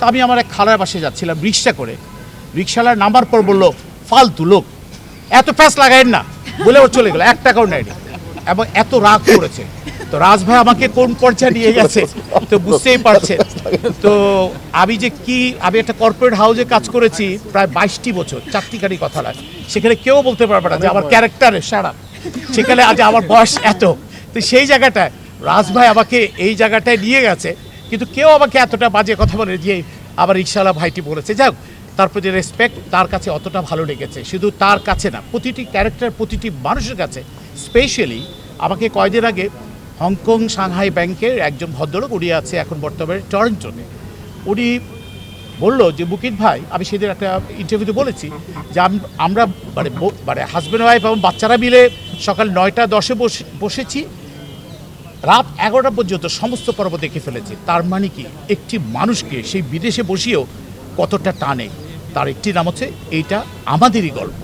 তা আমি আমার এক খালার বাসায় যাচ্ছিলাম রিক্সা করে, রিক্সাওয়ালার নাম্বার পর বললো ফালতু লোক, এত প্যাস লাগায়েন না বলে ওর চলে গেল, 1 টাকাও নেয়নি এবং এত রাগ করেছে। তো রাজ ভাই আমাকে কোন পর্যায়ে নিয়ে গেছে তো বুঝতেই পারছেন। তো আমি একটা কর্পোরেট হাউসে কাজ করেছি প্রায় 22টি বছর, চারটিখানি কথা লাগে, সেখানে কেউ বলতে পারবে না যে আমার ক্যারেক্টারে সারা, সেখানে আজ আমার বয়স এত। তো সেই জায়গাটায় রাজ ভাই আমাকে এই জায়গাটায় নিয়ে গেছে, কিন্তু কেউ আমাকে এতটা বাজে কথা বলে যে আবার রিক্সাওয়ালা ভাইটি বলেছে। যাক, তার প্রতি রেসপেক্ট, তার কাছে অতটা ভালো লেগেছে, শুধু তার কাছে না, প্রতিটি ক্যারেক্টার প্রতিটি মানুষের কাছে। স্পেশালি আমাকে কয়েকদিন আগে হংকং সাংহাই ব্যাংকের একজন ভদ্রলোক, উনি আছে এখন বর্তমানে টরন্টোতে, উনি বললো যে মুকিত ভাই, আমি সেদিন একটা ইন্টারভিউতে বলেছি যে আমরা মানে হাজব্যান্ড ওয়াইফ এবং বাচ্চারা মিলে সকাল 9টা-10-এ বসেছি, রাত 11টা পর্যন্ত সমস্ত পর্ব দেখে ফেলেছি। তার মানে কি, একটি মানুষকে সেই বিদেশে বসিয়েও কতটা টানে, তার একটি নাম হচ্ছে এইটা আমাদেরই গল্প।